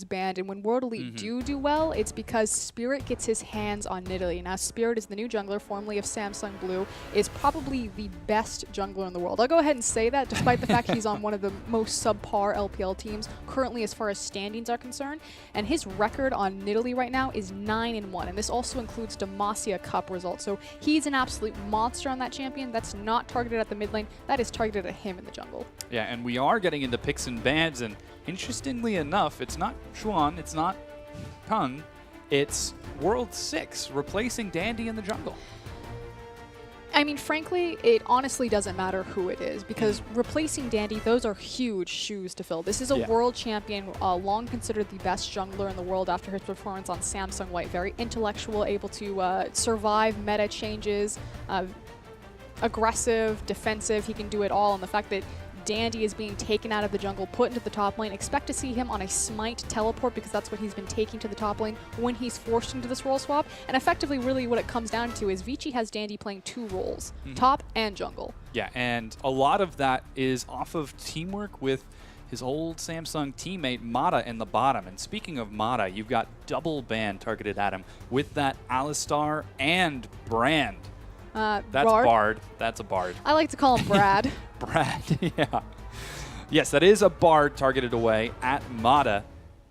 banned, and when World Elite do well, it's because Spirit gets his hands on Nidalee. Now, Spirit is the new jungler, formerly of Samsung Blue, is probably the best jungler in the world. I'll go ahead and say that, despite the fact he's on one of the most subpar LPL teams currently as far as standings are concerned, and his record on Nidalee right now is 9-1, and this also includes Demacia Cup results. So he's an absolute monster on that champion. That's not targeted at the mid lane, that is targeted at him in the jungle. Yeah, and we are getting into picks and bans, and interestingly enough, it's not Xuan, it's not Kung, it's World 6 replacing Dandy in the jungle. I mean, frankly, it honestly doesn't matter who it is, because replacing Dandy, those are huge shoes to fill. This is a world champion, long considered the best jungler in the world after his performance on Samsung White. Very intellectual, able to survive meta changes, aggressive, defensive, he can do it all. And the fact that Dandy is being taken out of the jungle, put into the top lane. Expect to see him on a Smite teleport, because that's what he's been taking to the top lane when he's forced into this role swap. And effectively, really what it comes down to is Vici has Dandy playing 2 roles, top and jungle. Yeah, and a lot of that is off of teamwork with his old Samsung teammate Mata in the bottom. And speaking of Mata, you've got double ban targeted at him with that Alistar and Brand. That's Bard. That's a Bard. I like to call him Brad. Brad, yeah. Yes, that is a Bard targeted away at Mata.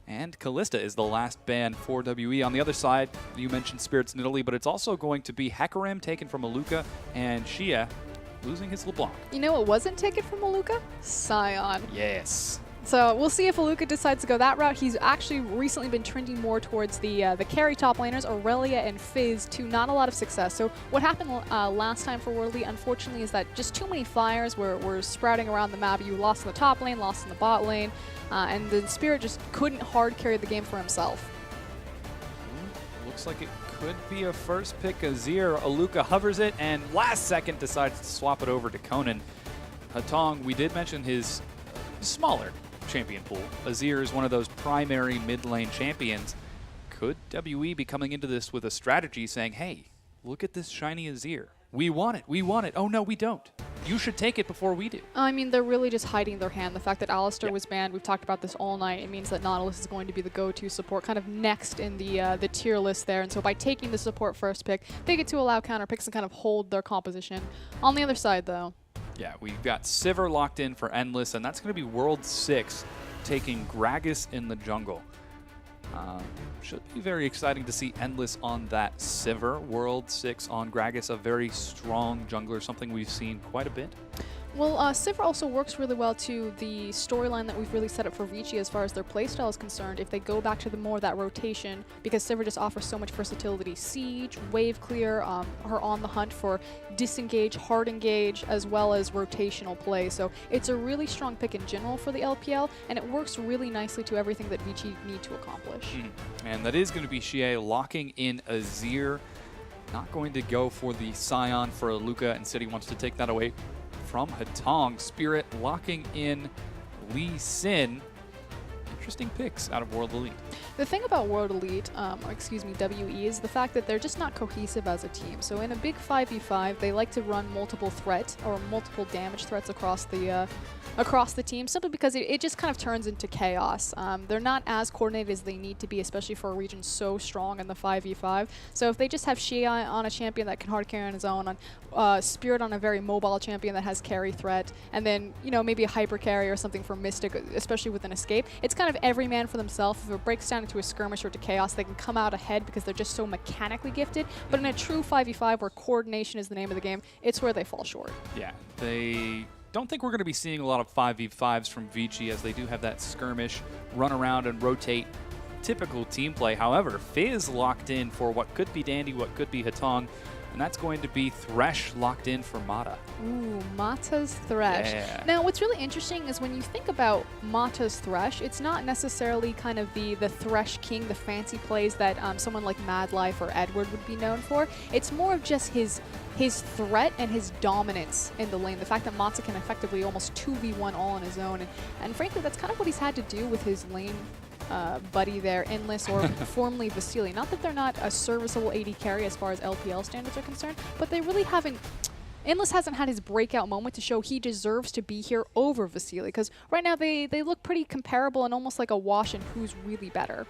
And Kalista is the last ban for WE. On the other side, you mentioned Spirit's Nidalee, but it's also going to be Hecarim taken from Aluka and Xia losing his LeBlanc. You know what wasn't taken from Aluka? Sion. Yes. So we'll see if Aluka decides to go that route. He's actually recently been trending more towards the carry top laners, Aurelia and Fizz, to not a lot of success. So what happened last time for World Elite, unfortunately, is that just too many fires were sprouting around the map. You lost in the top lane, lost in the bot lane, and the Spirit just couldn't hard carry the game for himself. Looks like it could be a first pick Azir. Aluka hovers it and last second decides to swap it over to Conan. Hatong, we did mention his smaller champion pool. Azir is one of those primary mid lane champions. Could WE be coming into this with a strategy saying, hey, look at this shiny Azir. We want it. We want it. Oh, no, we don't. You should take it before we do. I mean, they're really just hiding their hand. The fact that Alistar was banned, we've talked about this all night, it means that Nautilus is going to be the go-to support, kind of next in the tier list there. And so by taking the support first pick, they get to allow counter picks and kind of hold their composition. On the other side, though, yeah, we've got Sivir locked in for Endless, and that's going to be World 6 taking Gragas in the jungle. Should be very exciting to see Endless on that Sivir. World 6 on Gragas, a very strong jungler, something we've seen quite a bit. Well, Sivir also works really well to the storyline that we've really set up for Vici as far as their playstyle is concerned. If they go back to the more that rotation, because Sivir just offers so much versatility. Siege, wave clear, her on the hunt for disengage, hard engage, as well as rotational play. So it's a really strong pick in general for the LPL, and it works really nicely to everything that Vici need to accomplish. And that is going to be Xie locking in Azir. Not going to go for the Scion for Aluka. Instead, he wants to take that away from Hatong. Spirit locking in Lee Sin. Interesting picks out of World Elite. The thing about World Elite, or excuse me, WE, is the fact that they're just not cohesive as a team. So in a big 5v5, they like to run multiple threat or multiple damage threats across the team, simply because it just kind of turns into chaos. They're not as coordinated as they need to be, especially for a region so strong in the 5v5. So if they just have Xia on a champion that can hard carry on his own, on Spirit on a very mobile champion that has carry threat, and then, you know, maybe a hyper carry or something for Mystic, especially with an escape, it's kind of every man for themselves. If it breaks down into a skirmish or to chaos, they can come out ahead because they're just so mechanically gifted. But in a true 5v5 where coordination is the name of the game, it's where they fall short. Yeah, they don't think we're going to be seeing a lot of 5v5s from Vici, as they do have that skirmish, run around and rotate, typical team play. However, Fizz locked in for what could be Dandy, what could be Hatong, and that's going to be Thresh locked in for Mata. Ooh, Mata's Thresh. Yeah. Now, what's really interesting is when you think about Mata's Thresh, it's not necessarily kind of the Thresh King, the fancy plays that someone like Mad Life or Edward would be known for. It's more of just his threat and his dominance in the lane. The fact that Mata can effectively almost 2v1 all on his own. And frankly, that's kind of what he's had to do with his lane buddy there, Endless, or formerly Vici. Not that they're not a serviceable AD carry as far as LPL standards are concerned, but they really haven't Endless hasn't had his breakout moment to show he deserves to be here over Vasily, because right now they look pretty comparable and almost like a wash in who's really better.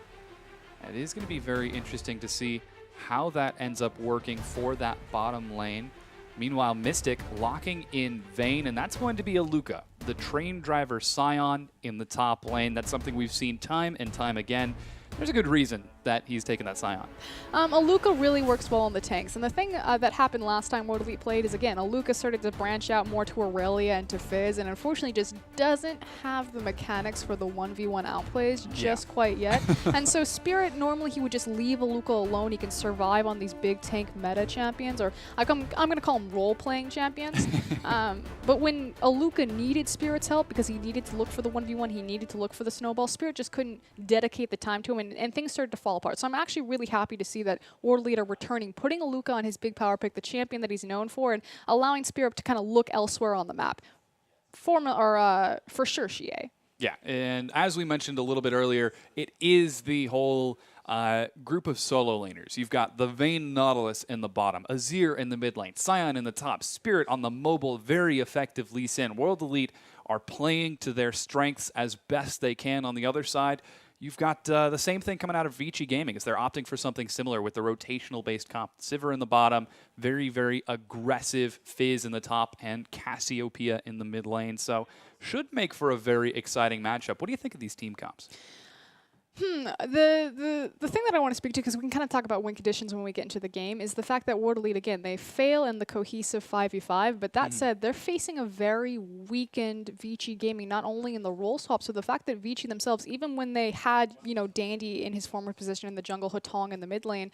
It is going to be very interesting to see how that ends up working for that bottom lane. Meanwhile, Mystic locking in Vayne, and that's going to be Aluka, the train driver Scion in the top lane. That's something we've seen time and time again. There's a good reason that he's taken that Scion. Aluka really works well on the tanks. And the thing that happened last time World Elite played is, again, Aluka started to branch out more to Aurelia and to Fizz, and unfortunately just doesn't have the mechanics for the 1v1 outplays just quite yet. And so Spirit, normally he would just leave Aluka alone. He can survive on these big tank meta champions, or I'm going to call them role-playing champions. But when Aluka needed Spirit's help, because he needed to look for the 1v1, he needed to look for the snowball, Spirit just couldn't dedicate the time to him, and things started to fall apart. So I'm actually really happy to see that World Elite are returning, putting Aluka on his big power pick, the champion that he's known for, and allowing Spirit to kind of look elsewhere on the map. For sure, Xie. Yeah, and as we mentioned a little bit earlier, it is the whole group of solo laners. You've got the Vayne Nautilus in the bottom, Azir in the mid lane, Scion in the top, Spirit on the mobile, very effective Lee Sin. World Elite are playing to their strengths as best they can on the other side. You've got the same thing coming out of Vici Gaming as they're opting for something similar with the rotational-based comp. Sivir in the bottom, very, very aggressive Fizz in the top, and Cassiopeia in the mid lane. So should make for a very exciting matchup. What do you think of these team comps? The thing that I want to speak to, because we can kind of talk about win conditions when we get into the game, is the fact that World Elite, again, they fail in the cohesive 5v5, but that said, they're facing a very weakened Vici Gaming, not only in the role swap, so the fact that Vici themselves, even when they had, you know, Dandy in his former position in the jungle, Hotong in the mid lane,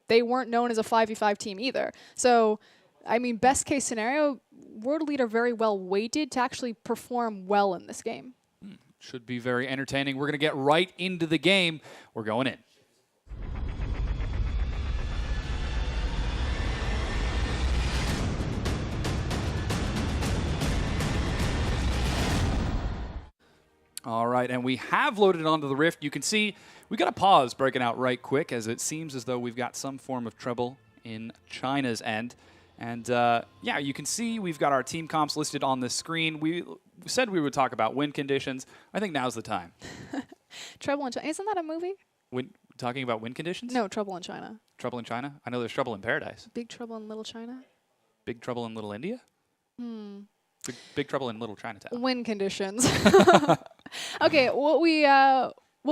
they weren't known as a 5v5 team either. So, I mean, best case scenario, World Elite are very well weighted to actually perform well in this game. Should be very entertaining. We're going to get right into the game. We're going in. All right, and we have loaded onto the Rift. You can see we got a pause breaking out right quick, as it seems as though we've got some form of trouble in China's end. And yeah, you can see we've got our team comps listed on the screen. We said we would talk about win conditions. I think now's the time. Trouble in China. Isn't that a movie? Talking about win conditions? No, Trouble in China. Trouble in China? I know there's Trouble in Paradise. Big Trouble in Little China? Big Trouble in Little India? Big Trouble in Little Chinatown. Win conditions. Okay, what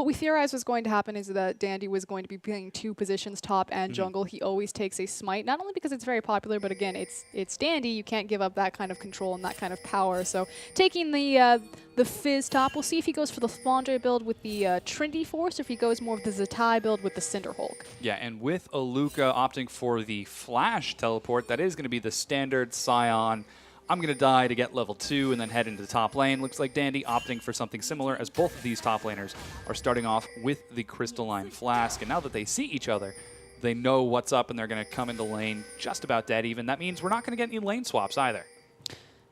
we theorized was going to happen is that Dandy was going to be playing two positions, top and jungle. He always takes a smite, not only because it's very popular, but again, it's Dandy. You can't give up that kind of control and that kind of power. So taking the Fizz top, we'll see if he goes for the Flandre build with the Trinity Force, or if he goes more of the Zatai build with the Cinder Hulk. Yeah, and with Aluka opting for the Flash teleport, that is going to be the standard Scion. I'm going to die to get level 2 and then head into the top lane. Looks like Dandy opting for something similar, as both of these top laners are starting off with the Crystalline Flask. And now that they see each other, they know what's up and they're going to come into lane just about dead even. That means we're not going to get any lane swaps either.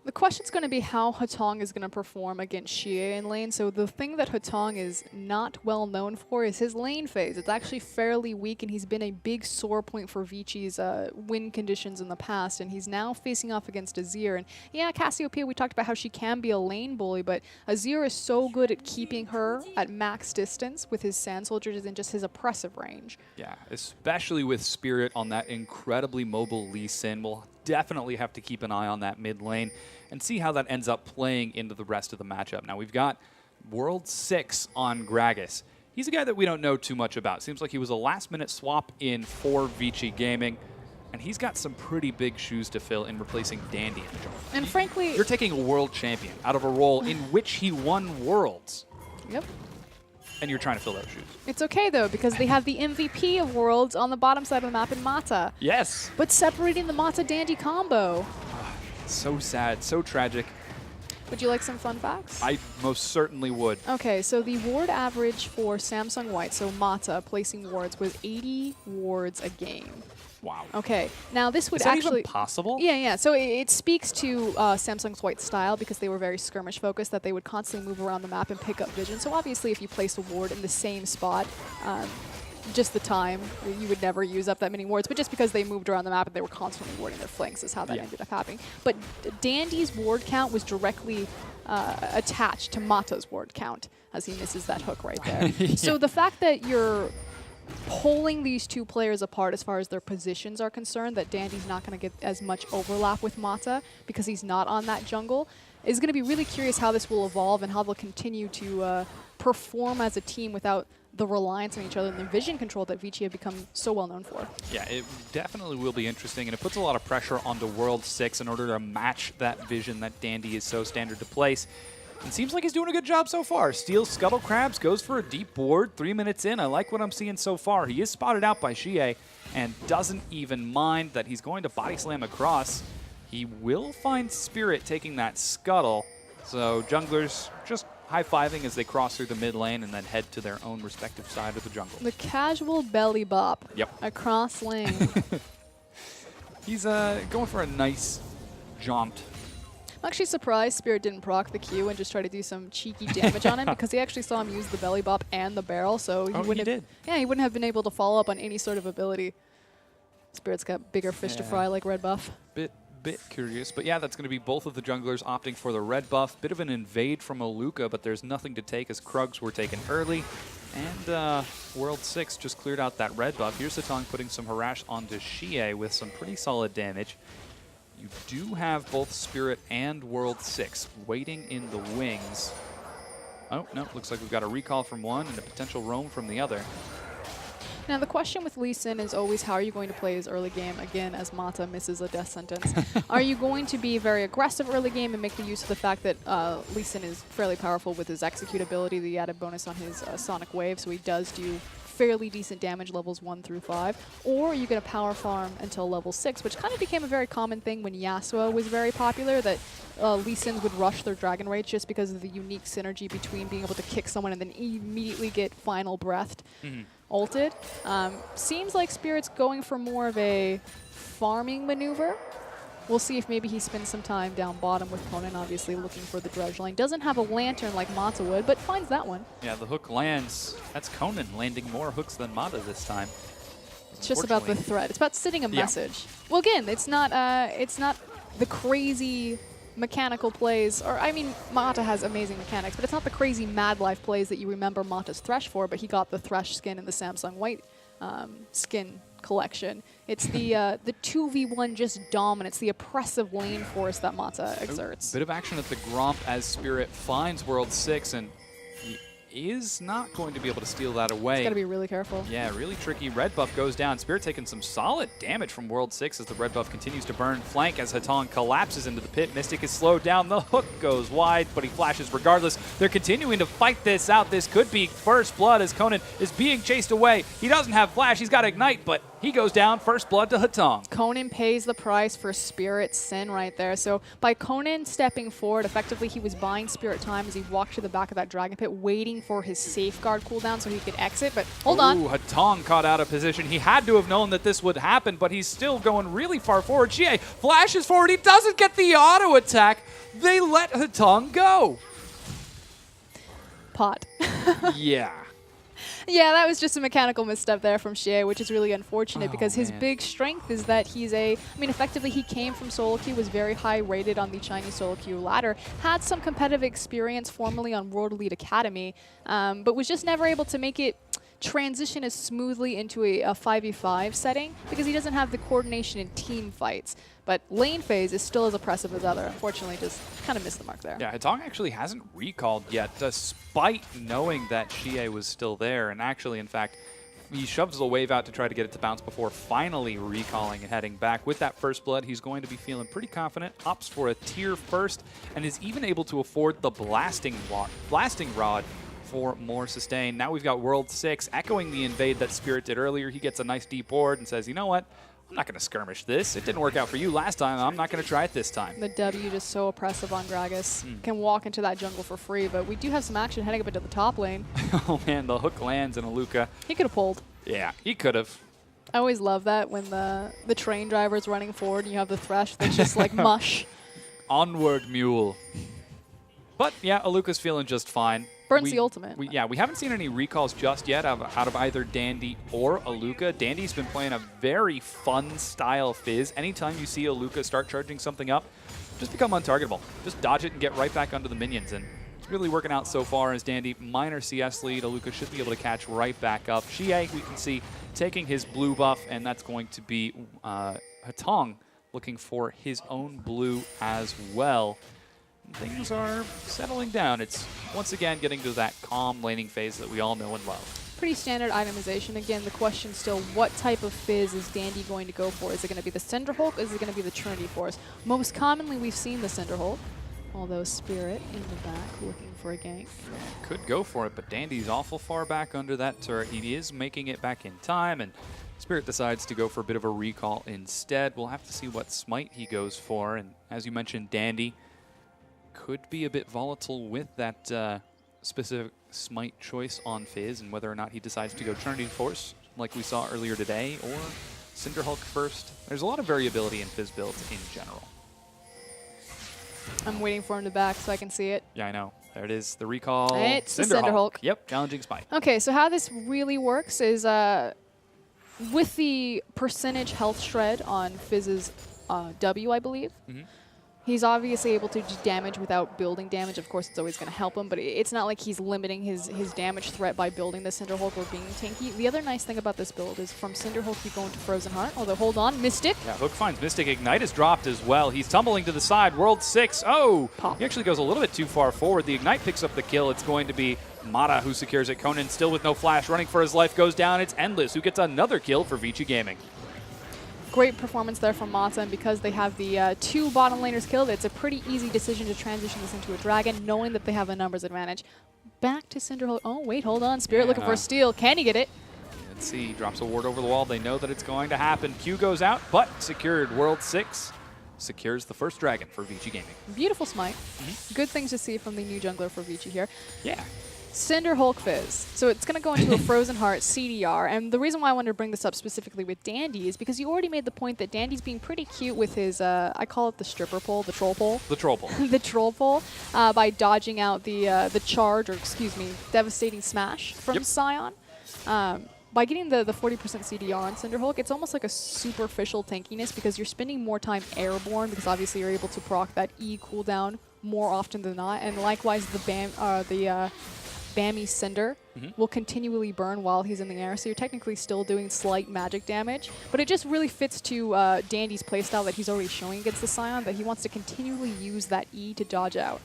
The question's going to be how Hotong is going to perform against Xie in lane. So the thing that Hotong is not well known for is his lane phase. It's actually fairly weak, and he's been a big sore point for Vici's win conditions in the past. And he's now facing off against Azir. And yeah, Cassiopeia, we talked about how she can be a lane bully, but Azir is so good at keeping her at max distance with his Sand Soldiers and just his oppressive range. Yeah, especially with Spirit on that incredibly mobile Lee Sin. We'll definitely have to keep an eye on that mid lane and see how that ends up playing into the rest of the matchup. Now, we've got World 6 on Gragas. He's a guy that we don't know too much about. Seems like he was a last-minute swap in for Vici Gaming, and he's got some pretty big shoes to fill in replacing Dandy in the jungle. And frankly, you're taking a world champion out of a role in which he won Worlds. Yep. And you're trying to fill those shoes. It's okay, though, because they have the MVP of Worlds on the bottom side of the map in Mata. Yes. But separating the Mata-Dandy combo. So sad, so tragic. Would you like some fun facts? I most certainly would. Okay, so the ward average for Samsung White, so Mata, placing wards, was 80 wards a game. Wow. Okay, now this would Is that actually... even possible? Yeah. So it speaks to Samsung's White style, because they were very skirmish focused, that they would constantly move around the map and pick up vision. So obviously if you place a ward in the same spot, just the time. You would never use up that many wards, but just because they moved around the map and they were constantly warding their flanks is how that ended up happening. But Dandy's ward count was directly attached to Mata's ward count as he misses that hook right there. So the fact that you're pulling these two players apart as far as their positions are concerned, that Dandy's not going to get as much overlap with Mata because he's not on that jungle, is going to be really curious how this will evolve and how they'll continue to perform as a team without the reliance on each other and the vision control that Vici have become so well known for. Yeah, it definitely will be interesting, and it puts a lot of pressure onto World 6 in order to match that vision that Dandy is so standard to place. It seems like he's doing a good job so far. Steals Scuttle Crabs, goes for a deep ward, 3 minutes in. I like what I'm seeing so far. He is spotted out by Xie and doesn't even mind that he's going to body slam across. He will find Spirit taking that Scuttle. So junglers just high-fiving as they cross through the mid lane and then head to their own respective side of the jungle. The casual belly bop across lane. He's going for a nice jaunt. I'm actually surprised Spirit didn't proc the Q and just try to do some cheeky damage on him because he actually saw him use the belly bop and the barrel, so he wouldn't have, yeah, he wouldn't have been able to follow up on any sort of ability. Spirit's got bigger fish to fry like red buff. Bit curious, but yeah, that's going to be both of the junglers opting for the red buff. Bit of an invade from Aluka, but there's nothing to take as Krugs were taken early. And World 6 just cleared out that red buff. Here's Hatong putting some harass onto Xie with some pretty solid damage. You do have both Spirit and World 6 waiting in the wings. Oh, no, looks like we've got a recall from one and a potential roam from the other. Now, the question with Lee Sin is always, how are you going to play his early game, again, as Mata misses a death sentence? Are you going to be very aggressive early game and make the use of the fact that Lee Sin is fairly powerful with his execute ability, the added bonus on his Sonic Wave, so he does do fairly decent damage levels 1 through 5, or are you going to power farm until level 6, which kind of became a very common thing when Yasuo was very popular, that Lee Sin would rush their Dragon Rage just because of the unique synergy between being able to kick someone and then immediately get final breathed. Ulted. Seems like Spirit's going for more of a farming maneuver. We'll see if maybe he spends some time down bottom with Conan, obviously looking for the dredge lane. Doesn't have a lantern like Mata would, but finds that one. Yeah, the hook lands. That's Conan landing more hooks than Mata this time. It's just about the threat. It's about sending a message. Well, again, it's not the crazy mechanical plays, or I mean, Mata has amazing mechanics, but it's not the crazy Mad Life plays that you remember Mata's Thresh for, but he got the Thresh skin in the Samsung White skin collection. It's the 2v1 just dominance, the oppressive lane force that Mata exerts. Bit of action at the Gromp as Spirit finds World 6, and he is not going to be able to steal that away. He's got to be really careful. Yeah, really tricky. Red buff goes down. Spirit taking some solid damage from World 6 as the red buff continues to burn. Flank as Hatong collapses into the pit. Mystic is slowed down. The hook goes wide, but he flashes regardless. They're continuing to fight this out. This could be first blood as Conan is being chased away. He doesn't have flash. He's got Ignite, but he goes down. First blood to Hatong. Conan pays the price for Spirit Sin right there. So by Conan stepping forward, effectively he was buying Spirit time as he walked to the back of that Dragon Pit, waiting for his safeguard cooldown so he could exit. But hold on. Hatong caught out of position. He had to have known that this would happen, but he's still going really far forward. Xie flashes forward. He doesn't get the auto attack. They let Hatong go. Pot. Yeah. Yeah, that was just a mechanical misstep there from Xie, which is really unfortunate because his big strength is that he's effectively he came from solo queue, was very high rated on the Chinese solo queue ladder, had some competitive experience formerly on World Elite Academy, but was just never able to make it transition as smoothly into a 5v5 setting because he doesn't have the coordination in team fights. But lane phase is still as oppressive as other. Unfortunately, just kind of missed the mark there. Yeah, Hatong actually hasn't recalled yet, despite knowing that Xie was still there. And actually, in fact, he shoves the wave out to try to get it to bounce before finally recalling and heading back. With that first blood, he's going to be feeling pretty confident, opts for a tier first, and is even able to afford the blasting rod for more sustain. Now we've got World 6 echoing the invade that Spirit did earlier. He gets a nice deep ward and says, you know what? I'm not going to skirmish this. It didn't work out for you last time. I'm not going to try it this time. The W just so oppressive on Gragas. Can walk into that jungle for free, but we do have some action heading up into the top lane. Oh man, the hook lands in Aluka. He could have pulled. Yeah, he could have. I always love that when the train driver's running forward and you have the Thresh that's just like mush. Onward mule. But yeah, Aluka's feeling just fine. Burns the ultimate. We haven't seen any recalls just yet out of either Dandy or Aluka. Dandy's been playing a very fun style Fizz. Anytime you see Aluka start charging something up, just become untargetable. Just dodge it and get right back under the minions. And it's really working out so far as Dandy, minor CS lead. Aluka should be able to catch right back up. Xie, we can see, taking his blue buff, and that's going to be Hatong looking for his own blue as well. Things are settling down. It's once again getting to that calm laning phase that we all know and love. Pretty standard itemization. Again, the question still, what type of Fizz is Dandy going to go for? Is it going to be the Cinder Hulk, or is it going to be the Trinity Force? Most commonly, we've seen the Cinder Hulk, although Spirit in the back looking for a gank. Could go for it, but Dandy's awful far back under that turret. He is making it back in time, and Spirit decides to go for a bit of a recall instead. We'll have to see what smite he goes for, and as you mentioned, Dandy could be a bit volatile with that specific smite choice on Fizz, and whether or not he decides to go Trinity Force like we saw earlier today, or Cinder Hulk first. There's a lot of variability in Fizz builds in general. I'm waiting for him to back so I can see it. Yeah, I know. There it is, the recall. It's the Cinder Hulk. Yep, challenging smite. Okay, so how this really works is with the percentage health shred on Fizz's W, I believe. He's obviously able to do damage without building damage. Of course, it's always going to help him, but it's not like he's limiting his damage threat by building the Cinder Hulk or being tanky. The other nice thing about this build is from Cinder Hulk, you go into Frozen Heart, although hold on, Mystic. Yeah, Hook finds Mystic. Ignite is dropped as well. He's tumbling to the side. World 6. Oh, Pop. He actually goes a little bit too far forward. The Ignite picks up the kill. It's going to be Mata who secures it. Conan still with no flash, running for his life, goes down. It's Endless who gets another kill for Vici Gaming. Great performance there from Mata, and because they have the 2 bottom laners killed, it's a pretty easy decision to transition this into a dragon, knowing that they have a numbers advantage. Back to Cinder Hulk. Oh, wait, hold on. Spirit looking for a steal. Can he get it? Let's see. He drops a ward over the wall. They know that it's going to happen. Q goes out, but secured. World 6 secures the first dragon for Vici Gaming. Beautiful smite. Good things to see from the new jungler for Vici here. Yeah. Cinder Hulk Fizz. So it's going to go into a Frozen Heart CDR, and the reason why I wanted to bring this up specifically with Dandy is because you already made the point that Dandy's being pretty cute with his, I call it the stripper pole, the troll pole. The troll pole. The troll pole, by dodging out the charge, or excuse me, devastating smash from Sion. By getting the 40% CDR on Cinder Hulk, it's almost like a superficial tankiness because you're spending more time airborne because obviously you're able to proc that E cooldown more often than not, and likewise the Bammy Cinder will continually burn while he's in the air, so you're technically still doing slight magic damage, but it just really fits to Dandy's playstyle that he's already showing against the Sion, that he wants to continually use that E to dodge out.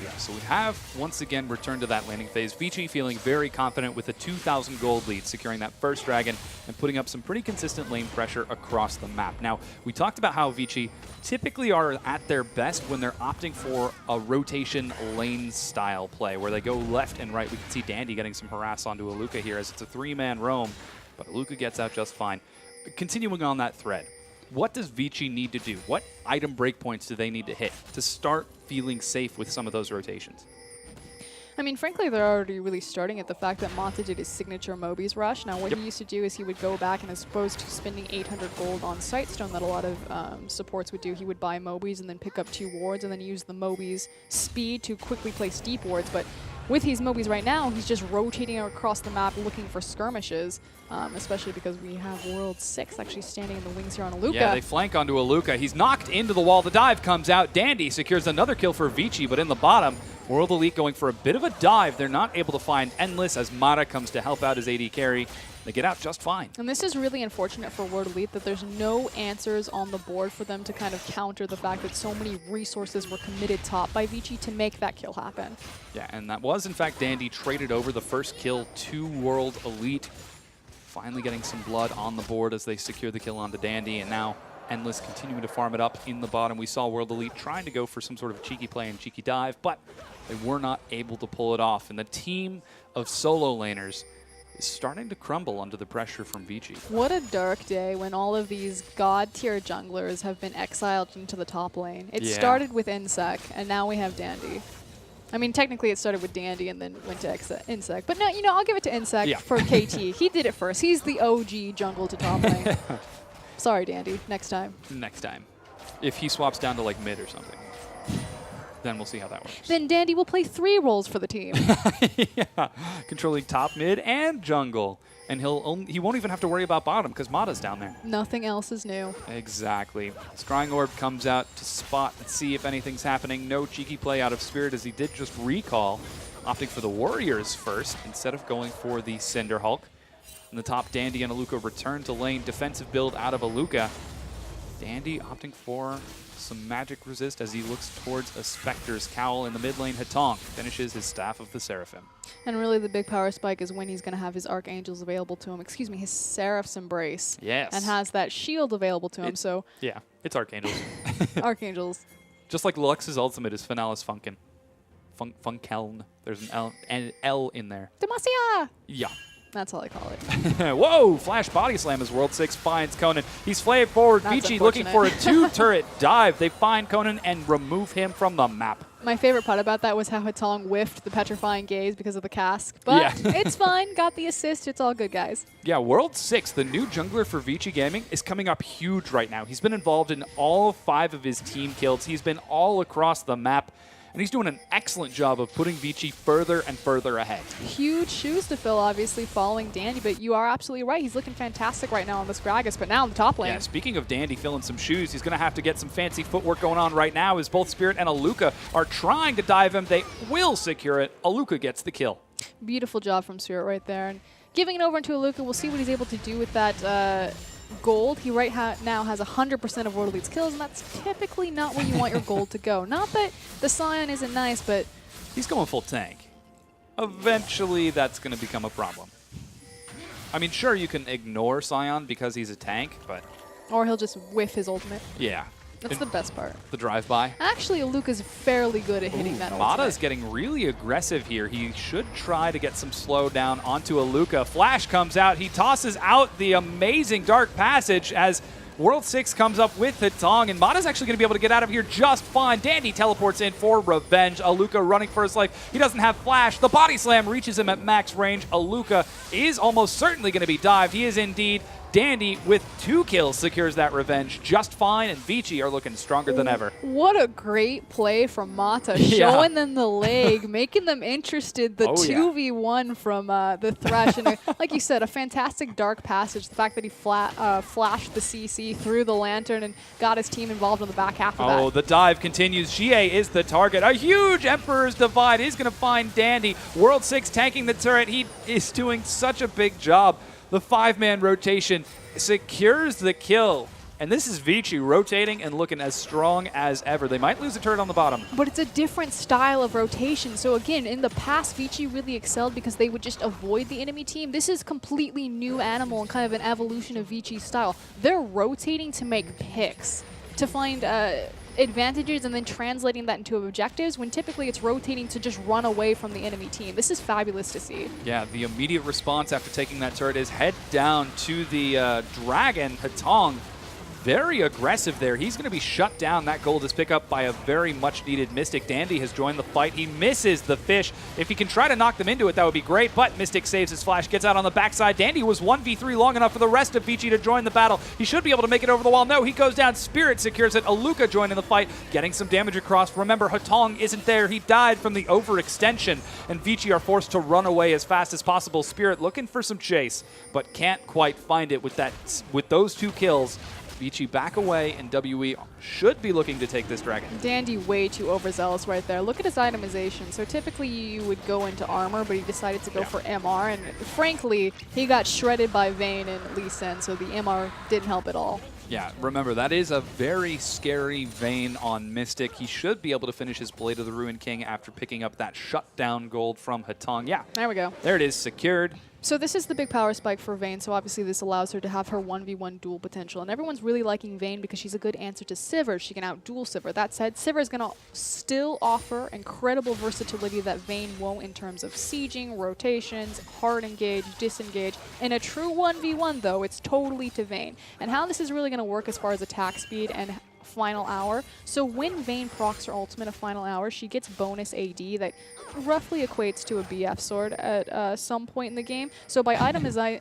Yeah, so we have once again returned to that landing phase. Vici feeling very confident with a 2,000 gold lead, securing that first dragon and putting up some pretty consistent lane pressure across the map. Now, we talked about how Vici typically are at their best when they're opting for a rotation lane style play where they go left and right. We can see Dandy getting some harass onto Aluka here as it's a 3-man roam, but Aluka gets out just fine. Continuing on that thread, what does Vici need to do? What item breakpoints do they need to hit to start feeling safe with some of those rotations? I mean, frankly, they're already really starting at the fact that Mata did his signature Moby's Rush. Now, what he used to do is he would go back and, as opposed to spending 800 gold on Sightstone that a lot of supports would do, he would buy Moby's and then pick up 2 wards and then use the Moby's speed to quickly place deep wards. But with his Moby's right now, he's just rotating across the map looking for skirmishes, especially because we have World 6 actually standing in the wings here on Aluka. Yeah, they flank onto Aluka. He's knocked into the wall. The dive comes out. Dandy secures another kill for Vici, but in the bottom, World Elite going for a bit of a dive. They're not able to find Endless as Mata comes to help out his AD carry. They get out just fine. And this is really unfortunate for World Elite that there's no answers on the board for them to kind of counter the fact that so many resources were committed top by Vici to make that kill happen. Yeah, and that was, in fact, Dandy traded over the first kill to World Elite. Finally getting some blood on the board as they secure the kill onto Dandy, and now Endless continuing to farm it up in the bottom. We saw World Elite trying to go for some sort of cheeky play and cheeky dive, but they were not able to pull it off. And the team of solo laners is starting to crumble under the pressure from Vici. What a dark day when all of these god-tier junglers have been exiled into the top lane. It started with Insec, and now we have Dandy. I mean, technically it started with Dandy and then went to Insec. But no, you know, I'll give it to Insec for KT. He did it first. He's the OG jungle to top lane. Sorry, Dandy. Next time. Next time. If he swaps down to like mid or something. then we'll see how that works. Then Dandy will play 3 roles for the team. Yeah, controlling top, mid, and jungle. And he won't even have to worry about bottom because Mata's down there. Nothing else is new. Exactly. Scrying Orb comes out to spot and see if anything's happening. No cheeky play out of Spirit as he did just recall, opting for the Warriors first instead of going for the Cinder Hulk. In the top, Dandy and Aluka return to lane. Defensive build out of Aluka. Dandy opting for some magic resist as he looks towards a Spectre's Cowl. In the mid lane, Hatong finishes his Staff of the Seraphim. And really the big power spike is when he's going to have his Archangels available to him. Excuse me, his Seraph's Embrace. Yes. And has that shield available to him, so... Yeah, it's Archangels. Archangels. Just like Lux's ultimate is Finalis Funkin. Funkeln. There's an L in there. Demacia! Yeah. That's all I call it. Whoa! Flash body slam as World 6 finds Conan. He's flayed forward. That's Vici looking for a 2-turret dive. They find Conan and remove him from the map. My favorite part about that was how Hatong whiffed the Petrifying Gaze because of the cask. But Yeah. it's fine. Got the assist. It's all good, guys. Yeah, World 6, the new jungler for Vici Gaming, is coming up huge right now. He's been involved in all 5 of his team kills. He's been all across the map. And he's doing an excellent job of putting Vici further and further ahead. Huge shoes to fill, obviously, following Dandy, but you are absolutely right. He's looking fantastic right now on this Gragas, but now in the top lane. Yeah, speaking of Dandy filling some shoes, he's going to have to get some fancy footwork going on right now as both Spirit and Aluka are trying to dive him. They will secure it. Aluka gets the kill. Beautiful job from Spirit right there. And giving it over to Aluka, we'll see what he's able to do with that gold. He now has 100% of World Elite's kills, and that's typically not where you want your gold to go. Not that the Scion isn't nice, but... He's going full tank. Eventually, that's going to become a problem. I mean, sure, you can ignore Scion because he's a tank, but... Or he'll just whiff his ultimate. Yeah. That's the best part. The drive-by. Actually, Aluka's fairly good at hitting that ultimate. Mata's getting really aggressive here. He should try to get some slowdown onto Aluka. Flash comes out. He tosses out the amazing Dark Passage as World 6 comes up with Hatong, and Mata's actually going to be able to get out of here just fine. Dandy teleports in for revenge. Aluka running for his life. He doesn't have Flash. The body slam reaches him at max range. Aluka is almost certainly going to be dived. He is indeed. Dandy, with 2 kills, secures that revenge just fine, and Vici are looking stronger than ever. What a great play from Mata, Yeah. showing them the leg, making them interested, the 2v1 from the Thresh, and like you said, a fantastic Dark Passage, the fact that he flashed the CC through the Lantern and got his team involved in the back half of that. Oh, the dive continues. GA is the target. A huge Emperor's Divide is going to find Dandy. World 6 tanking the turret. He is doing such a big job. The 5-man rotation secures the kill. And this is Vici rotating and looking as strong as ever. They might lose a turret on the bottom. But it's a different style of rotation. So again, in the past, Vici really excelled because they would just avoid the enemy team. This is completely new animal and kind of an evolution of Vici's style. They're rotating to make picks, to find advantages and then translating that into objectives when typically it's rotating to just run away from the enemy team. This is fabulous to see. Yeah, the immediate response after taking that turret is head down to the dragon. Hatong, very aggressive there. He's going to be shut down. That gold is picked up by a very much needed Mystic. Dandy has joined the fight. He misses the fish. If he can try to knock them into it, that would be great, but Mystic saves his flash, gets out on the backside. Dandy was 1v3 long enough for the rest of Vici to join the battle. He should be able to make it over the wall. No, he goes down. Spirit secures it. Aluka joining the fight, getting some damage across. Remember, Hatong isn't there. He died from the overextension, and Vici are forced to run away as fast as possible. Spirit looking for some chase, but can't quite find it with those 2 kills. Vici back away, and WE should be looking to take this dragon. Dandy way too overzealous right there. Look at his itemization. So typically you would go into armor, but he decided to go for MR, and frankly, he got shredded by Vayne and Lee Sin, so the MR didn't help at all. Yeah, remember, that is a very scary Vayne on Mystic. He should be able to finish his Blade of the Ruined King after picking up that shutdown gold from Hatong. Yeah, there we go. There it is, secured. So this is the big power spike for Vayne, so obviously this allows her to have her 1v1 duel potential. And everyone's really liking Vayne because she's a good answer to Sivir. She can out-duel Sivir. That said, Sivir is going to still offer incredible versatility that Vayne won't in terms of sieging, rotations, hard engage, disengage. In a true 1v1, though, it's totally to Vayne. And how this is really going to work as far as attack speed and Final Hour. So when Vayne procs her ultimate of Final Hour, she gets bonus AD that roughly equates to a BF sword at some point in the game. So by itemizing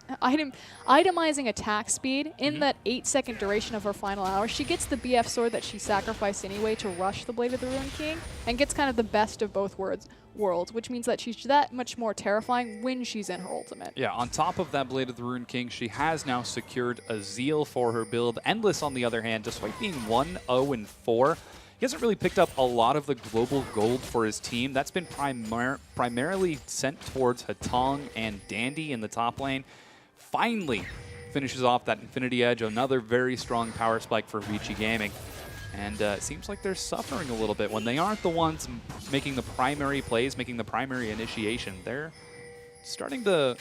attack speed in that 8-second duration of her Final Hour, she gets the BF sword that she sacrificed anyway to rush the Blade of the Ruined King, and gets kind of the best of both worlds, which means that she's that much more terrifying when she's in her ultimate. Yeah, on top of that Blade of the Ruined King, she has now secured a Zeal for her build. Endless, on the other hand, despite being 1-0-4, he hasn't really picked up a lot of the global gold for his team. That's been primarily sent towards Hatong and Dandy in the top lane. Finally finishes off that Infinity Edge, another very strong power spike for Vici Gaming. And it seems like they're suffering a little bit. When they aren't the ones making the primary plays, making the primary initiation, they're starting to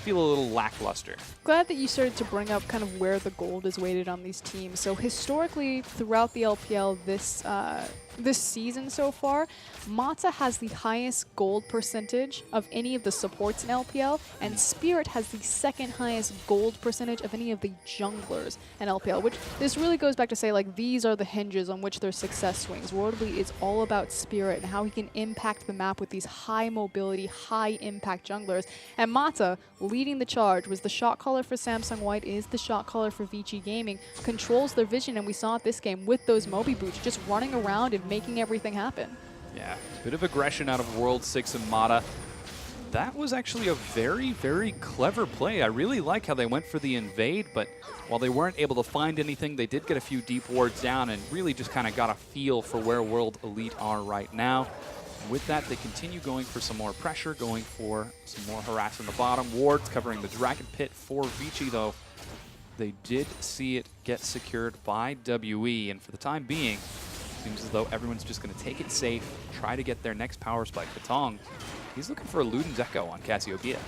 feel a little lackluster. Glad that you started to bring up kind of where the gold is weighted on these teams. So historically, throughout the LPL this season so far, Mata has the highest gold percentage of any of the supports in LPL, and Spirit has the second highest gold percentage of any of the junglers in LPL, which this really goes back to say, like, these are the hinges on which their success swings. Worldly is all about Spirit and how he can impact the map with these high mobility, high impact junglers. And Mata, leading the charge, was the shot caller for Samsung White, is the shot caller for Vici Gaming, controls their vision, and we saw it this game with those Moby boots just running around and making everything happen. Yeah, bit of aggression out of World 6 and Mata. That was actually a very, very clever play. I really like how they went for the invade, but while they weren't able to find anything, they did get a few deep wards down and really just kind of got a feel for where World Elite are right now. With that, they continue going for some more pressure, going for some more harass in the bottom. Wards covering the Dragon Pit for Vici, though. They did see it get secured by WE, and for the time being, seems as though everyone's just going to take it safe, try to get their next power spike. Patong, he's looking for a Luden's Echo on Cassiopeia.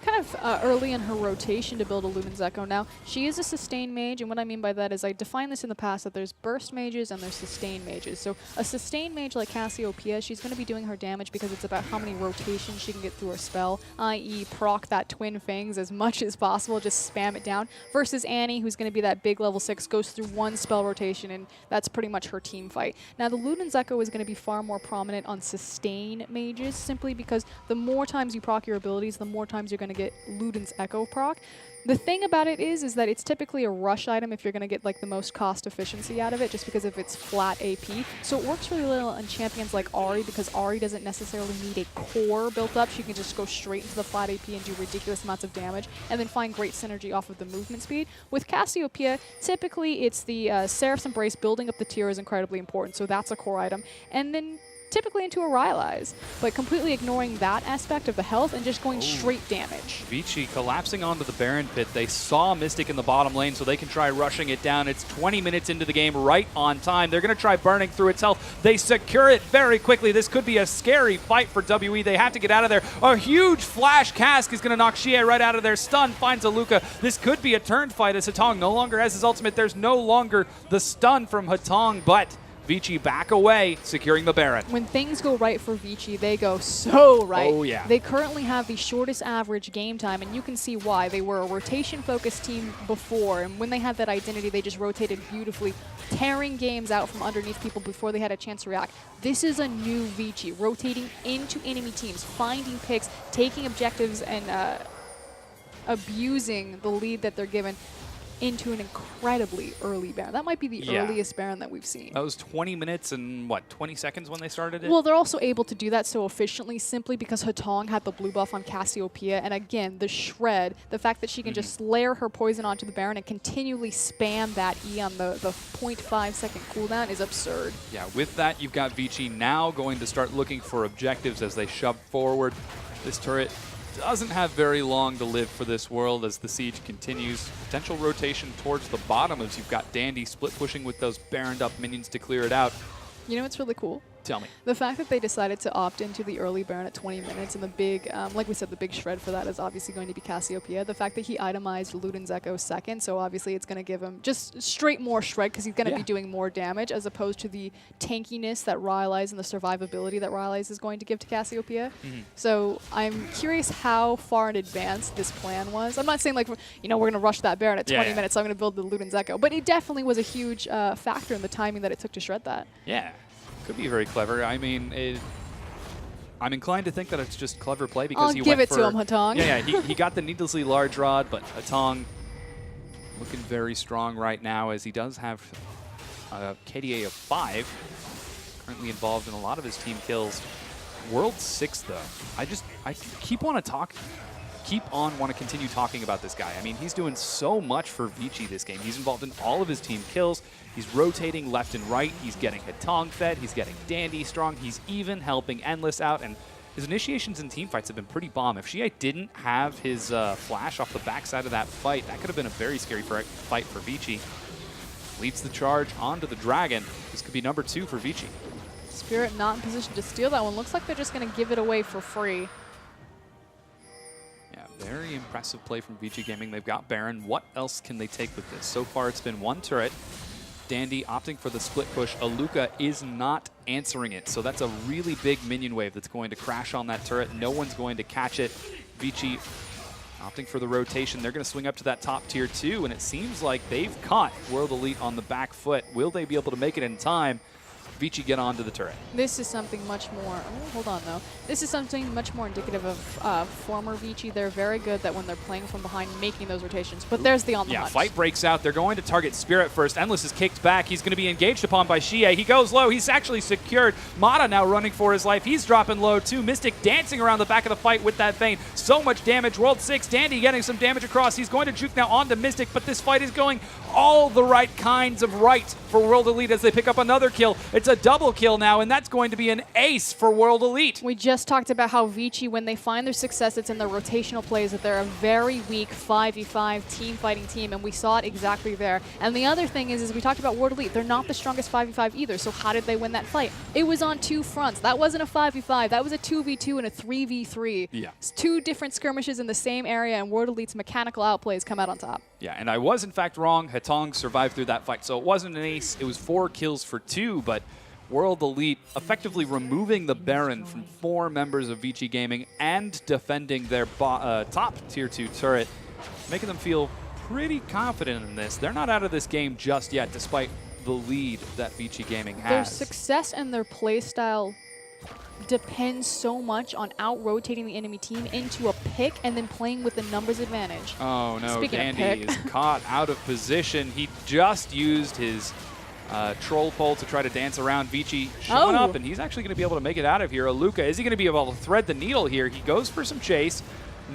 Kind of early in her rotation to build a Luden's Echo. Now, she is a sustain mage, and what I mean by that is I defined this in the past that there's burst mages and there's sustain mages. So a sustain mage like Cassiopeia, she's going to be doing her damage because it's about how many rotations she can get through her spell, i.e. proc that Twin Fangs as much as possible, just spam it down, versus Annie, who's going to be that big level 6, goes through one spell rotation, and that's pretty much her team fight. Now, the Luden's Echo is going to be far more prominent on sustain mages, simply because the more times you proc your abilities, the more times you're going to get Luden's Echo proc. The thing about it is that it's typically a rush item if you're going to get like the most cost efficiency out of it, just because of its flat AP. So it works really well on champions like Ahri, because Ahri doesn't necessarily need a core built up. She can just go straight into the flat AP and do ridiculous amounts of damage, and then find great synergy off of the movement speed. With Cassiopeia, typically it's the Seraph's Embrace. Building up the tier is incredibly important, so that's a core item. And then typically into a Rylai's, but completely ignoring that aspect of the health and just going straight damage. Vici collapsing onto the Baron Pit. They saw Mystic in the bottom lane, so they can try rushing it down. It's 20 minutes into the game, right on time. They're going to try burning through its health. They secure it very quickly. This could be a scary fight for WE. They have to get out of there. A huge flash cask is going to knock Xie right out of there. Stun finds Aluka. This could be a turn fight as Hatong no longer has his ultimate. There's no longer the stun from Hatong, but Vici back away, securing the Baron. When things go right for Vici, they go so right. Oh, yeah. They currently have the shortest average game time, and you can see why. They were a rotation-focused team before, and when they had that identity, they just rotated beautifully, tearing games out from underneath people before they had a chance to react. This is a new Vici, rotating into enemy teams, finding picks, taking objectives, and abusing the lead that they're given into an incredibly early Baron. That might be the earliest Baron that we've seen. That was 20 minutes and, what, 20 seconds when they started it? Well, they're also able to do that so efficiently simply because Hatong had the blue buff on Cassiopeia. And again, the shred, the fact that she can just layer her poison onto the Baron and continually spam that E on the 0.5 second cooldown is absurd. Yeah, with that, you've got Vici now going to start looking for objectives as they shove forward. This turret doesn't have very long to live for this world as the siege continues. Potential rotation towards the bottom as you've got Dandy split pushing with those Baroned up minions to clear it out. You know what's really cool? Tell me. The fact that they decided to opt into the early Baron at 20 minutes and the big, like we said, the big shred for that is obviously going to be Cassiopeia. The fact that he itemized Luden's Echo second, so obviously it's going to give him just straight more shred because he's going to be doing more damage as opposed to the tankiness that Rylai's and the survivability that Rylai's is going to give to Cassiopeia. So I'm curious how far in advance this plan was. I'm not saying like, you know, we're going to rush that Baron at 20 minutes, so I'm going to build the Luden's Echo. But it definitely was a huge factor in the timing that it took to shred that. Yeah. Could be very clever. I mean, I'm inclined to think that it's just clever play because he give went it to him, Hatong. Yeah, he got the needlessly large rod, but Hatong looking very strong right now as he does have a KDA of 5, currently involved in a lot of his team kills. World 6 though, I keep on want to continue talking about this guy. I mean, he's doing so much for Vici this game. He's involved in all of his team kills. He's rotating left and right. He's getting Hatong fed. He's getting Dandy strong. He's even helping Endless out. And his initiations in team fights have been pretty bomb. If Shie didn't have his flash off the backside of that fight, that could have been a very scary fight for Vici. Leads the charge onto the Dragon. This could be number 2 for Vici. Spirit not in position to steal that one. Looks like they're just going to give it away for free. Very impressive play from Vici Gaming. They've got Baron. What else can they take with this? So far, it's been 1 turret. Dandy opting for the split push. Aluka is not answering it. So that's a really big minion wave that's going to crash on that turret. No one's going to catch it. Vici opting for the rotation. They're going to swing up to that top tier 2, and it seems like they've caught World Elite on the back foot. Will they be able to make it in time? Vici get onto the turret. This is something much more, hold on though. This is something much more indicative of former Vici. They're very good that when they're playing from behind, making those rotations. But there's the on the hunt. Fight breaks out. They're going to target Spirit first. Endless is kicked back. He's going to be engaged upon by Shie. He goes low. He's actually secured. Mata now running for his life. He's dropping low too. Mystic dancing around the back of the fight with that Vayne. So much damage. World 6. Dandy getting some damage across. He's going to juke now onto Mystic, but this fight is going all the right kinds of right for World Elite as they pick up another kill. It's a double kill now, and that's going to be an ace for World Elite. We just talked about how Vici, when they find their success, it's in their rotational plays, that they're a very weak 5v5 team fighting team, and we saw it exactly there. And the other thing is we talked about World Elite. They're not the strongest 5v5 either, so how did they win that fight? It was on 2 fronts. That wasn't a 5v5. That was a 2v2 and a 3v3. Yeah. It's 2 different skirmishes in the same area, and World Elite's mechanical outplays come out on top. Yeah, and I was in fact wrong. Hatong survived through that fight, so it wasn't an ace. It was 4 kills for 2, but World Elite effectively removing the Baron from 4 members of Vici Gaming and defending their top tier 2 turret, making them feel pretty confident in this. They're not out of this game just yet, despite the lead that Vici Gaming has. Their success and their playstyle depends so much on out-rotating the enemy team into a pick and then playing with the numbers advantage. Oh no, Speaking Dandy is caught out of position. He just used his troll pole to try to dance around Vici showing up, and he's actually going to be able to make it out of here. Aluka, is he going to be able to thread the needle here? He goes for some chase,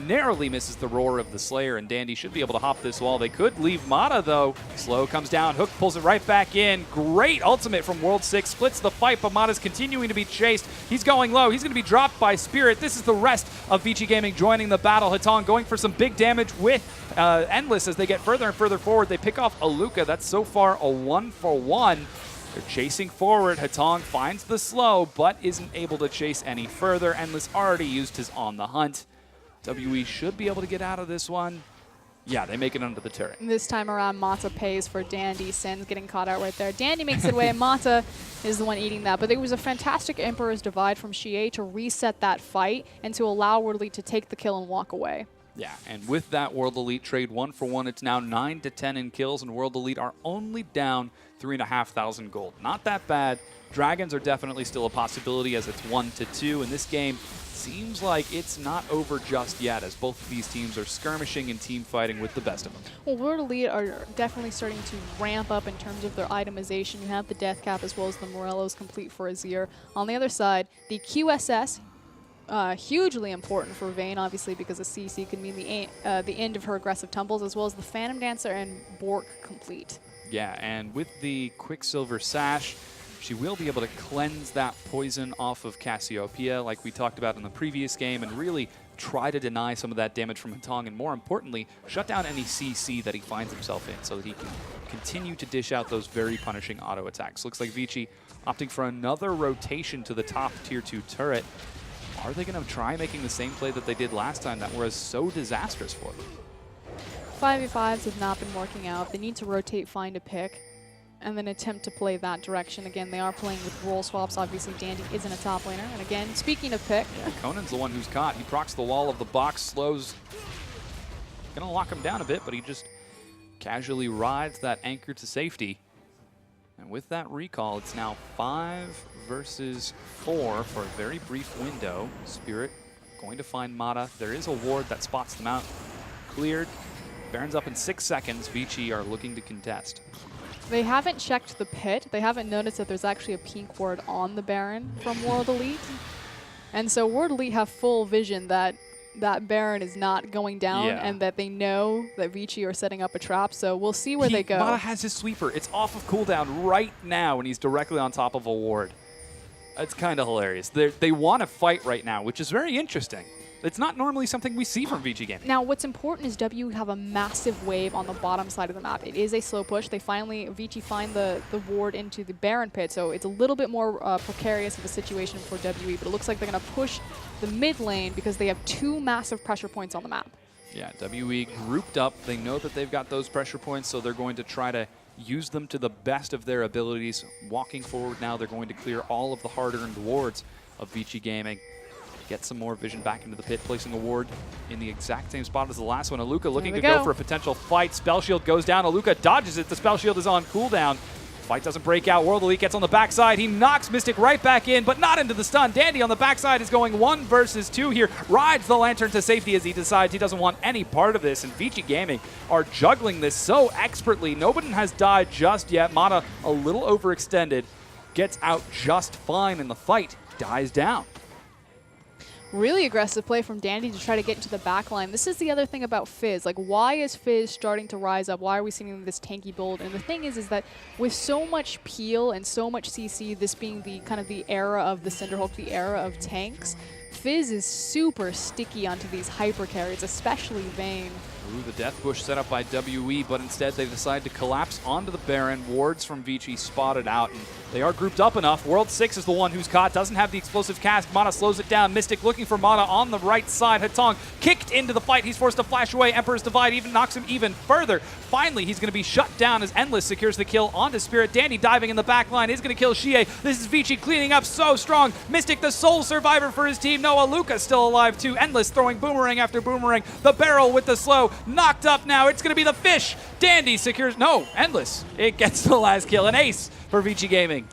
narrowly misses the roar of the Slayer, and Dandy should be able to hop this wall. They could leave Mata, though. Slow comes down, Hook pulls it right back in. Great ultimate from World 6, splits the fight, but Mata's continuing to be chased. He's going low. He's going to be dropped by Spirit. This is the rest of Vici Gaming joining the battle. Hatong going for some big damage with Endless as they get further and further forward. They pick off Aluka. That's so far a 1-for-1. They're chasing forward. Hatong finds the slow, but isn't able to chase any further. Endless already used his on the hunt. WE should be able to get out of this one. Yeah, they make it under the turret. This time around, Mata pays for Dandy. Sen's getting caught out right there. Dandy makes it away, and Mata is the one eating that. But there was a fantastic Emperor's Divide from Shie to reset that fight and to allow World Elite to take the kill and walk away. Yeah, and with that World Elite trade 1-for-1, it's now 9-10 in kills, and World Elite are only down 3,500 gold. Not that bad. Dragons are definitely still a possibility as it's 1-2, and this game seems like it's not over just yet, as both of these teams are skirmishing and team fighting with the best of them. Well, World Elite are definitely starting to ramp up in terms of their itemization. You have the Death Cap as well as the Morello's complete for Azir. On the other side, the QSS, hugely important for Vayne, obviously, because a CC can mean the end of her aggressive tumbles, as well as the Phantom Dancer and Bork complete. Yeah, and with the Quicksilver Sash, she will be able to cleanse that poison off of Cassiopeia, like we talked about in the previous game, and really try to deny some of that damage from Hatong, and more importantly, shut down any CC that he finds himself in so that he can continue to dish out those very punishing auto attacks. Looks like Vici opting for another rotation to the top tier 2 turret. Are they going to try making the same play that they did last time that was so disastrous for them? 5v5s have not been working out. They need to rotate, find a pick, and then attempt to play that direction. Again, they are playing with role swaps. Obviously, Dandy isn't a top laner. And again, speaking of pick. Yeah, Conan's the one who's caught. He procs the wall of the box, slows. Going to lock him down a bit, but he just casually rides that anchor to safety. And with that recall, it's now 5 versus 4 for a very brief window. Spirit going to find Mata. There is a ward that spots them out. Cleared. Baron's up in 6 seconds. Vici are looking to contest. They haven't checked the pit. They haven't noticed that there's actually a pink ward on the Baron from World Elite. And so World Elite have full vision that that Baron is not going down and that they know that Vici are setting up a trap. So we'll see where they go. Mata has his sweeper. It's off of cooldown right now, and he's directly on top of a ward. It's kind of hilarious. They want to fight right now, which is very interesting. It's not normally something we see from Vici Gaming. Now, what's important is W have a massive wave on the bottom side of the map. It is a slow push. They finally, Vici find the ward into the Baron pit, so it's a little bit more precarious of a situation for WE, but it looks like they're going to push the mid lane because they have 2 massive pressure points on the map. Yeah, WE grouped up. They know that they've got those pressure points, so they're going to try to use them to the best of their abilities. Walking forward now, they're going to clear all of the hard-earned wards of Vici Gaming. Get some more vision back into the pit, placing a ward in the exact same spot as the last one. Aluka looking to go for a potential fight. Spell shield goes down. Aluka dodges it. The spell shield is on cooldown. Fight doesn't break out. World Elite gets on the backside. He knocks Mystic right back in, but not into the stun. Dandy on the backside is going 1 versus 2 here. Rides the Lantern to safety as he decides he doesn't want any part of this. And Vici Gaming are juggling this so expertly. Nobody has died just yet. Mata, a little overextended, gets out just fine, and the fight dies down. Really aggressive play from Dandy to try to get into the back line. This is the other thing about Fizz. Like, why is Fizz starting to rise up? Why are we seeing this tanky build? And the thing is that with so much peel and so much CC, this being the kind of the era of the Cinderhulk, the era of tanks, Fizz is super sticky onto these hyper carries, especially Vayne. Ooh, the Death Bush set up by WE, but instead they decide to collapse onto the Baron. Wards from Vici spotted out, and they are grouped up enough. World 6 is the one who's caught, doesn't have the explosive cast. Mata slows it down. Mystic looking for Mata on the right side. Hatong kicked into the fight. He's forced to flash away. Emperor's Divide even knocks him even further. Finally, he's going to be shut down as Endless secures the kill onto Spirit. Dandy diving in the back line is going to kill Xie. This is Vici cleaning up so strong. Mystic, the sole survivor for his team. No, Aluka's still alive too. Endless throwing boomerang after boomerang. The barrel with the slow. Knocked up now. It's going to be the fish. Dandy secures. No, Endless. It gets the last kill. An ace for Vici Gaming.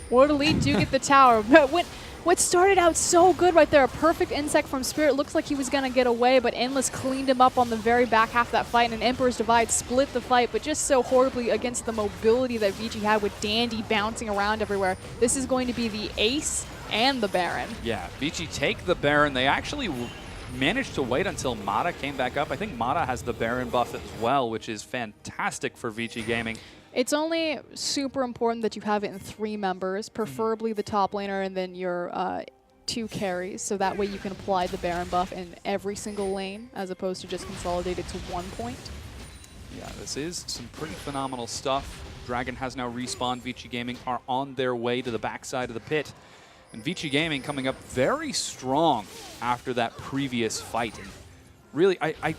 World Elite do get the tower. But what started out so good right there, a perfect insect from Spirit. Looks like he was going to get away, but Endless cleaned him up on the very back half of that fight, and an Emperor's Divide split the fight, but just so horribly against the mobility that Vici had with Dandy bouncing around everywhere. This is going to be the ace and the Baron. Yeah, Vici take the Baron. They actually managed to wait until Mata came back up. I think Mata has the Baron buff as well, which is fantastic for Vici Gaming. It's only super important that you have it in 3 members, preferably the top laner and then your 2 carries, so that way you can apply the Baron buff in every single lane as opposed to just consolidate it to 1 point. Yeah, this is some pretty phenomenal stuff. Dragon has now respawned. Vici Gaming are on their way to the backside of the pit. And Vici Gaming coming up very strong after that previous fight. And really, I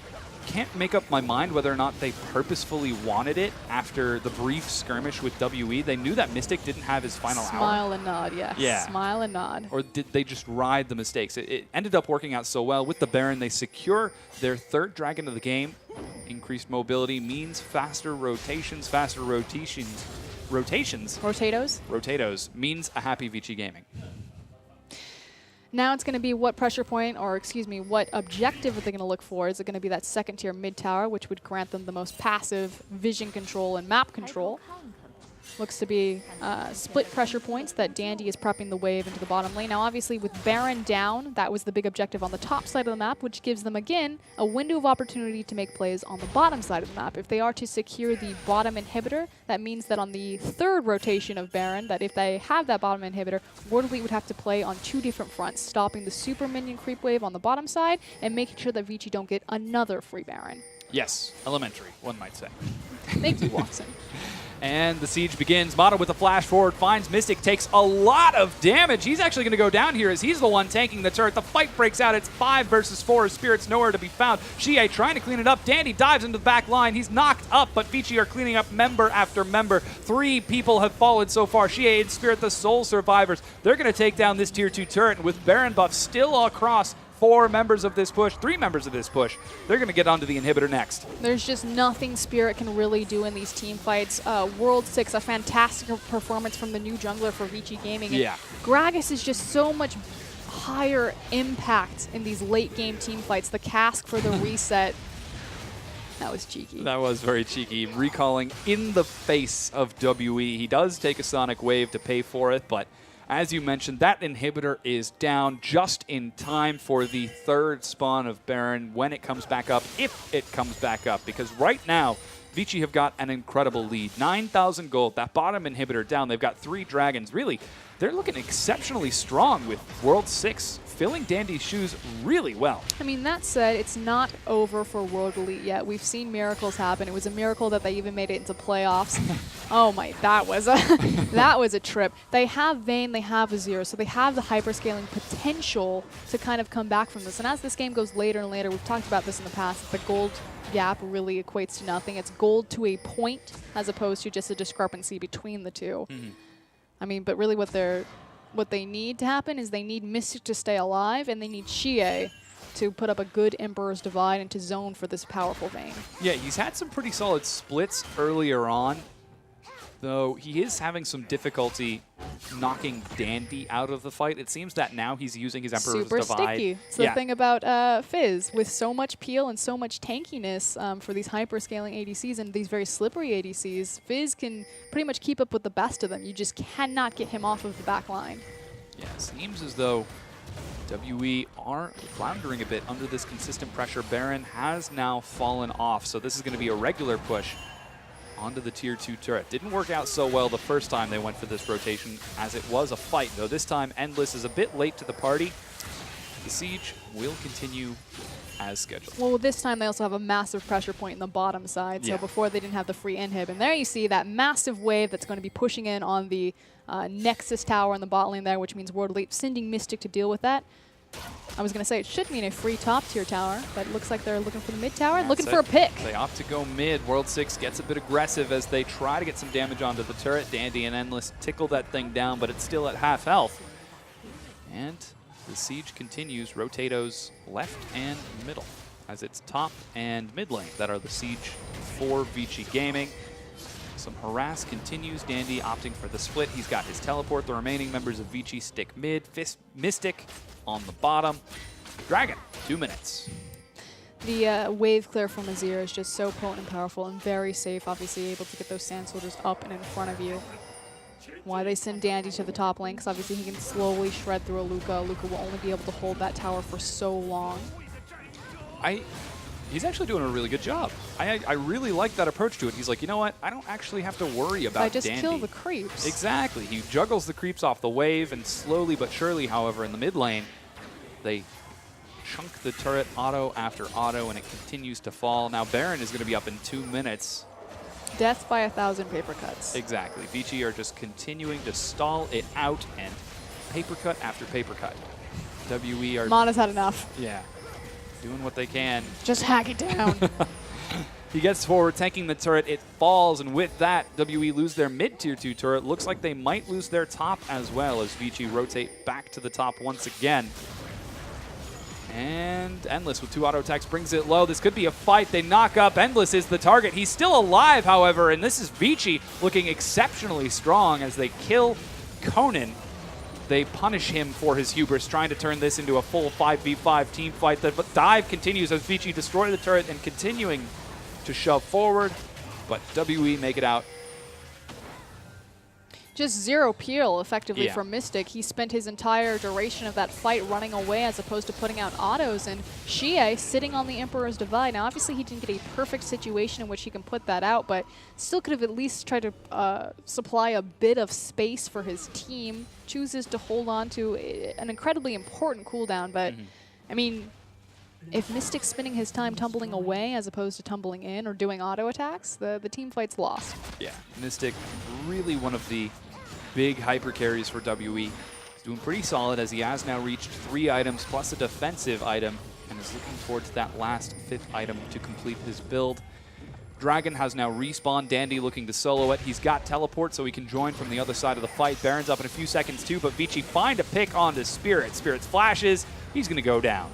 can't make up my mind whether or not they purposefully wanted it after the brief skirmish with WE. They knew that Mystic didn't have his final hour. Smile and nod, yes. Yeah. Smile and nod. Or did they just ride the mistakes? It ended up working out so well. With the Baron, they secure their 3rd dragon of the game. Increased mobility means faster rotations. Faster rotations. Rotatos means a happy Vici Gaming. Now it's going to be what pressure point, or excuse me, what objective are they going to look for? Is it going to be that 2nd tier mid tower, which would grant them the most passive vision control and map control? Looks to be split pressure points that Dandy is prepping the wave into the bottom lane. Now, obviously, with Baron down, that was the big objective on the top side of the map, which gives them, again, a window of opportunity to make plays on the bottom side of the map. If they are to secure the bottom inhibitor, that means that on the 3rd rotation of Baron, that if they have that bottom inhibitor, World Elite would have to play on 2 different fronts, stopping the super minion creep wave on the bottom side and making sure that Vici don't get another free Baron. Yes, elementary, one might say. Thank you, Watson. And the siege begins. Mata with a flash forward, finds Mystic, takes a lot of damage. He's actually going to go down here as he's the one tanking the turret. The fight breaks out. It's 5 versus 4. Spirit's nowhere to be found. Xie trying to clean it up. Dandy dives into the back line. He's knocked up, but Vici are cleaning up member after member. 3 people have fallen so far. Xie and Spirit, the sole survivors. They're going to take down this tier 2 turret, and with Baron buff still across 4 members of this push, 3 members of this push, they're going to get onto the inhibitor next. There's just nothing Spirit can really do in these team fights. World 6, a fantastic performance from the new jungler for Vici Gaming. And Yeah. Gragas is just so much higher impact in these late game team fights. The cask for the reset. That was cheeky. That was very cheeky. Recalling in the face of WE. He does take a Sonic Wave to pay for it, but as you mentioned, that inhibitor is down just in time for the 3rd spawn of Baron when it comes back up, if it comes back up. Because right now, Vici have got an incredible lead. 9,000 gold, that bottom inhibitor down. They've got 3 dragons. Really, they're looking exceptionally strong with World 6 filling Dandy's shoes really well. I mean, that said, it's not over for World Elite yet. We've seen miracles happen. It was a miracle that they even made it into playoffs. Oh my, that was a trip. They have Vayne, they have Azir, so they have the hyperscaling potential to kind of come back from this. And as this game goes later and later, we've talked about this in the past, the gold gap really equates to nothing. It's gold to a point as opposed to just a discrepancy between the two. Mm-hmm. I mean, but really what they need to happen is they need Mystic to stay alive, and they need Xie to put up a good Emperor's Divide and to zone for this powerful Vayne. Yeah, he's had some pretty solid splits earlier on, though he is having some difficulty knocking Dandy out of the fight. It seems that now he's using his Emperor's Super Divide. sticky. It's the thing about Fizz. With so much peel and so much tankiness for these hyper-scaling ADCs and these very slippery ADCs, Fizz can pretty much keep up with the best of them. You just cannot get him off of the back line. Yeah, seems as though WE are floundering a bit under this consistent pressure. Baron has now fallen off, so this is going to be a regular push onto the tier 2 turret. Didn't work out so well the first time they went for this rotation, as it was a fight, though this time Endless is a bit late to the party. The siege will continue as scheduled. Well, this time they also have a massive pressure point in the bottom side, so before they didn't have the free inhib. And there you see that massive wave that's going to be pushing in on the Nexus tower in the bot lane there, which means World Elite sending Mystic to deal with that. I was going to say it should mean a free top tier tower, but it looks like they're looking for the mid tower, looking for a pick. They opt to go mid. World 6 gets a bit aggressive as they try to get some damage onto the turret. Dandy and Endless tickle that thing down, but it's still at half health. And the siege continues. Rotatos left and middle, as it's top and mid lane that are the siege for Vici Gaming. Some harass continues. Dandy opting for the split. He's got his teleport. The remaining members of Vici stick mid. Mystic on the bottom. Dragon, 2 minutes. The wave clear from Azir is just so potent and powerful and very safe, obviously able to get those Sand Soldiers up and in front of you. Why they send Dandy to the top lane, because obviously he can slowly shred through Aluka. Aluka will only be able to hold that tower for so long. He's actually doing a really good job. I really like that approach to it. He's like, you know what? I don't actually have to worry about Dandy. I just kill the creeps. Exactly. He juggles the creeps off the wave, and slowly but surely, however, in the mid lane, they chunk the turret auto after auto, and it continues to fall. Now Baron is going to be up in 2 minutes. Death by 1,000 paper cuts. Exactly. Vici are just continuing to stall it out, and paper cut after paper cut. WE are... Mana's had enough. Yeah. Doing what they can. Just hack it down. He gets forward, tanking the turret. It falls, and with that, WE lose their mid-tier 2 turret. Looks like they might lose their top as well as Vici rotate back to the top once again. And Endless with 2 auto attacks brings it low. This could be a fight. They knock up. Endless is the target. He's still alive, however, and this is Vici looking exceptionally strong as they kill Conan. They punish him for his hubris, trying to turn this into a full 5v5 team fight. The dive continues as Vici destroy the turret and continuing to shove forward, but WE make it out. Just 0 peel, effectively, from Mystic. He spent his entire duration of that fight running away as opposed to putting out autos, and Xie sitting on the Emperor's Divide. Now, obviously, he didn't get a perfect situation in which he can put that out, but still could have at least tried to supply a bit of space for his team. Chooses to hold on to an incredibly important cooldown, but, I mean, if Mystic's spending his time tumbling away as opposed to tumbling in or doing auto attacks, the team fight's lost. Yeah, Mystic, really one of the big hyper carries for WE. He's doing pretty solid as he has now reached 3 items plus a defensive item and is looking towards that last 5th item to complete his build. Dragon has now respawned. Dandy looking to solo it. He's got teleport so he can join from the other side of the fight. Baron's up in a few seconds too, but Vici find a pick onto Spirit. Spirit's flashes. He's going to go down.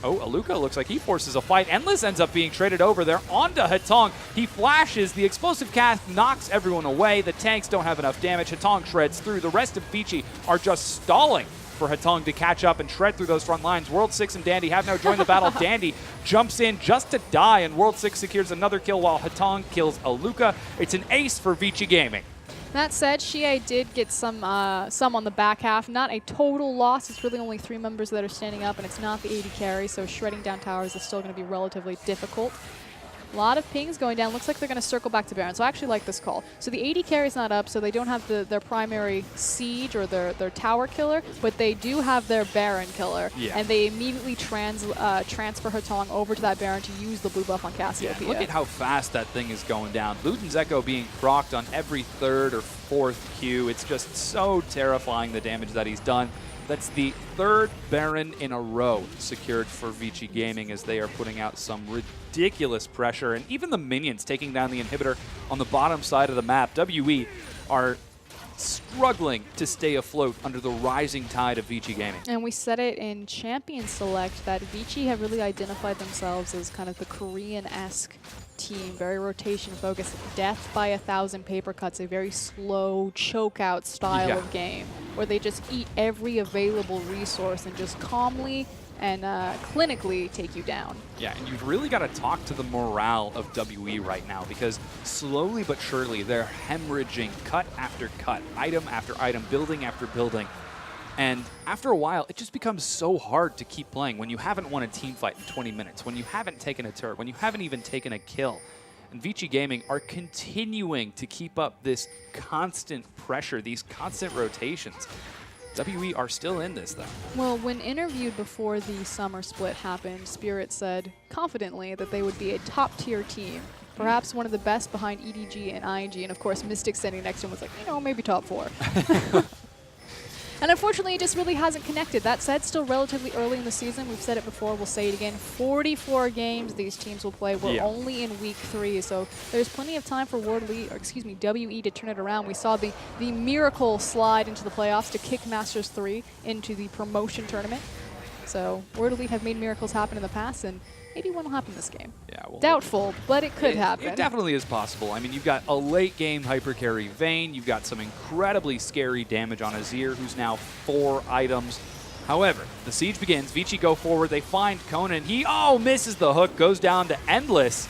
Oh, Aluka looks like he forces a fight. Endless ends up being traded over there onto Hatong. He flashes. The explosive cast knocks everyone away. The tanks don't have enough damage. Hatong shreds through. The rest of Vici are just stalling for Hatong to catch up and shred through those front lines. World 6 and Dandy have now joined the battle. Dandy jumps in just to die, and World 6 secures another kill while Hatong kills Aluka. It's an ace for Vici Gaming. That said, Xie did get some on the back half. Not a total loss. It's really only 3 members that are standing up, and it's not the 80 carry, so shredding down towers is still going to be relatively difficult. A lot of pings going down. Looks like they're going to circle back to Baron, so I actually like this call. So the 80 carry's not up, so they don't have their primary siege or their tower killer, but they do have their Baron killer, and they immediately transfer Hatong over to that Baron to use the blue buff on Cassiopeia. Yeah, look at how fast that thing is going down. Luden's Echo being procced on every 3rd or 4th Q. It's just so terrifying, the damage that he's done. That's the 3rd Baron in a row secured for Vici Gaming as they are putting out some ridiculous pressure. And even the minions taking down the inhibitor on the bottom side of the map. WE are struggling to stay afloat under the rising tide of Vici Gaming. And we said it in Champion Select that Vici have really identified themselves as kind of the Korean-esque team, very rotation focused, death by 1,000 paper cuts, a very slow choke out style of game where they just eat every available resource and just calmly and clinically take you down. Yeah, and you've really got to talk to the morale of WE right now because slowly but surely they're hemorrhaging cut after cut, item after item, building after building. And after a while, it just becomes so hard to keep playing when you haven't won a team fight in 20 minutes, when you haven't taken a turret, when you haven't even taken a kill. And Vici Gaming are continuing to keep up this constant pressure, these constant rotations. WE are still in this, though. Well, when interviewed before the summer split happened, Spirit said confidently that they would be a top-tier team, perhaps one of the best behind EDG and ING, and of course Mystic standing next to him was like, you know, maybe top 4. And unfortunately, it just really hasn't connected. That said, still relatively early in the season. We've said it before, we'll say it again. 44 games these teams will play. We're only in week 3, so there's plenty of time for WE to turn it around. We saw the miracle slide into the playoffs to kick Masters 3 into the promotion tournament. So World Elite have made miracles happen in the past, and maybe one will happen this game. Yeah, well, doubtful, but it could happen. It definitely is possible. I mean, you've got a late-game hypercarry Vayne. You've got some incredibly scary damage on Azir, who's now 4 items. However, the siege begins. Vici go forward. They find Conan. He, misses the hook, goes down to Endless.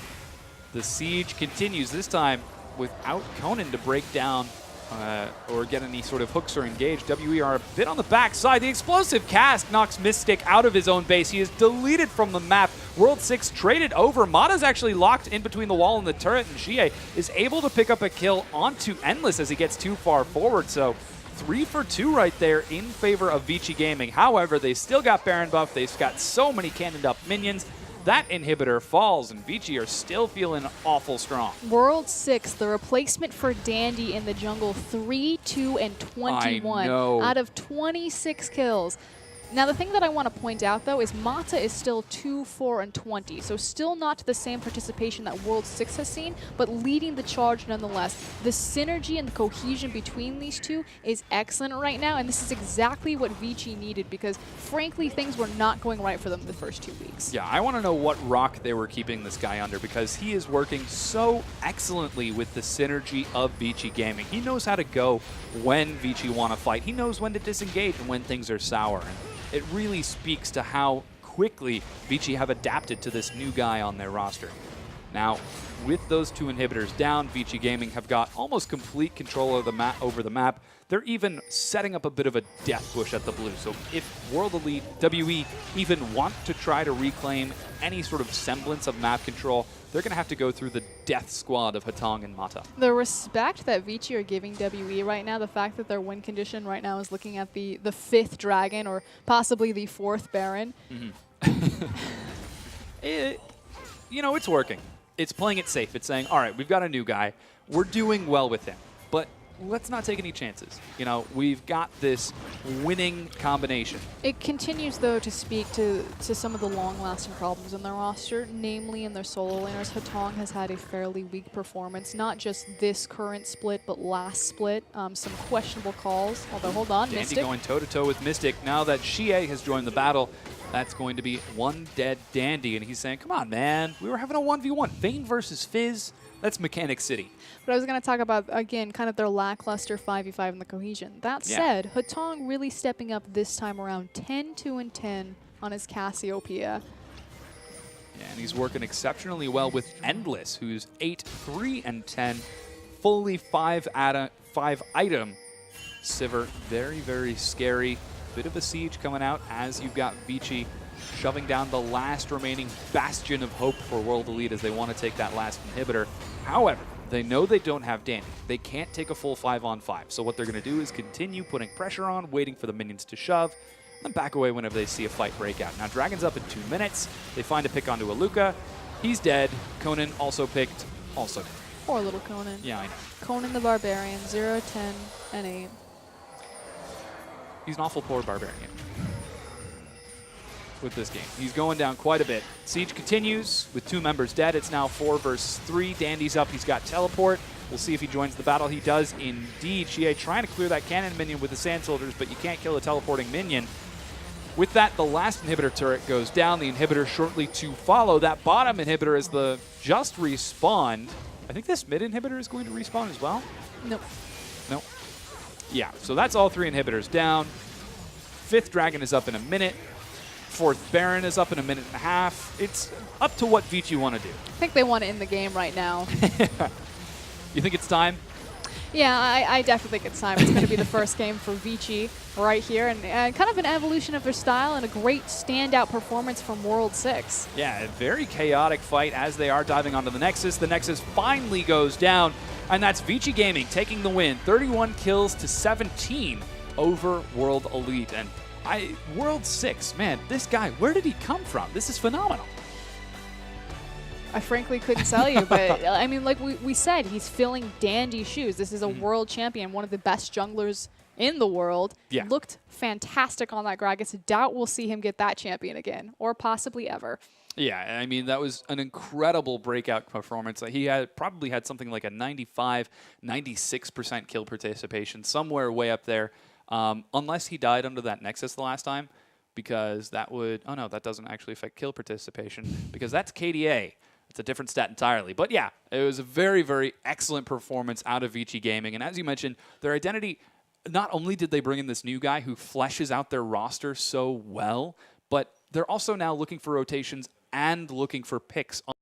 The siege continues, this time without Conan to break down or get any sort of hooks or engage. WE are a bit on the backside. The explosive cast knocks Mystic out of his own base. He is deleted from the map. World 6 traded over. Mata's actually locked in between the wall and the turret, and Xie is able to pick up a kill onto Endless as he gets too far forward. So 3 for 2 right there in favor of Vici Gaming. However, they still got Baron buff. They've got so many cannoned up minions. That inhibitor falls, and Vici are still feeling awful strong. World 6, the replacement for Dandy in the jungle, 3, 2, and 21 out of 26 kills. Now, the thing that I want to point out, though, is Mata is still 2, 4, and 20, so still not the same participation that World 6 has seen, but leading the charge nonetheless. The synergy and the cohesion between these two is excellent right now, and this is exactly what Vici needed because, frankly, things were not going right for them the first 2 weeks. Yeah, I want to know what rock they were keeping this guy under because he is working so excellently with the synergy of Vici Gaming. He knows how to go when Vici want to fight. He knows when to disengage and when things are sour. And it really speaks to how quickly Vici have adapted to this new guy on their roster. Now, with those 2 inhibitors down, Vici Gaming have got almost complete control of the map over the map. They're even setting up a bit of a death push at the blue. So if World Elite WE even want to try to reclaim any sort of semblance of map control, they're going to have to go through the death squad of Hatong and Mata. The respect that Vici are giving WE right now, the fact that their win condition right now is looking at the 5th dragon or possibly the 4th Baron. You know, it's working. It's playing it safe. It's saying, all right, we've got a new guy. We're doing well with him. But let's not take any chances. You know, we've got this winning combination. It continues, though, to speak to some of the long-lasting problems in their roster, namely in their solo laners. Hatong has had a fairly weak performance, not just this current split, but last split. Some questionable calls, although hold on, Dandy Mystic. going toe-to-toe with Mystic. Now that Xie has joined the battle, that's going to be one dead Dandy, and he's saying, come on, man. We were having a 1v1. Vayne versus Fizz. That's Mechanic City. But I was going to talk about, again, kind of their lackluster 5v5 in the cohesion. That said, Hatong really stepping up this time around, 10-2-10 on his Cassiopeia. Yeah, and he's working exceptionally well with Endless, who's 8-3-10, fully 5-item Sivir. Very, very scary. Bit of a siege coming out as you've got Vici shoving down the last remaining bastion of hope for World Elite as they want to take that last inhibitor. However, they know they don't have Dandy. They can't take a full 5-on-5. So what they're going to do is continue putting pressure on, waiting for the minions to shove, and back away whenever they see a fight break out. Now, Dragon's up in 2 minutes. They find a pick onto Aluka. He's dead. Conan also picked, also dead. Poor little Conan. Yeah, I know. Conan the Barbarian, 0, 10, and 8. He's an awful poor barbarian with this game. He's going down quite a bit. Siege continues with 2 members dead. It's now 4 versus 3. Dandy's up. He's got teleport. We'll see if he joins the battle. He does indeed. Xie trying to clear that cannon minion with the Sand Soldiers, but you can't kill a teleporting minion. With that, the last inhibitor turret goes down. The inhibitor shortly to follow. That bottom inhibitor is the just respawned. I think this mid inhibitor is going to respawn as well. Nope. Nope. Yeah, so that's all 3 inhibitors down. 5th Dragon is up in a minute. 4th Baron is up in a minute and a half. It's up to what Vici want to do. I think they want to end the game right now. You think it's time? Yeah, I definitely think it's time. It's going to be the first game for Vici right here, and kind of an evolution of their style and a great standout performance from World 6. Yeah, a very chaotic fight as they are diving onto the Nexus. The Nexus finally goes down, and that's Vici Gaming taking the win. 31 kills to 17 over World Elite. And World 6, man, this guy, where did he come from? This is phenomenal. I frankly couldn't tell you, but I mean, like we said, he's filling Dandy's shoes. This is a world champion, one of the best junglers in the world. Yeah. Looked fantastic on that Gragas. Doubt we'll see him get that champion again, or possibly ever. Yeah, I mean, that was an incredible breakout performance. He had probably had something like a 95, 96% kill participation, somewhere way up there, unless he died under that Nexus the last time, because that would, oh no, that doesn't actually affect kill participation, because that's KDA. It's a different stat entirely. But yeah, it was a very, very excellent performance out of Vici Gaming. And as you mentioned, their identity, not only did they bring in this new guy who fleshes out their roster so well, but they're also now looking for rotations and looking for picks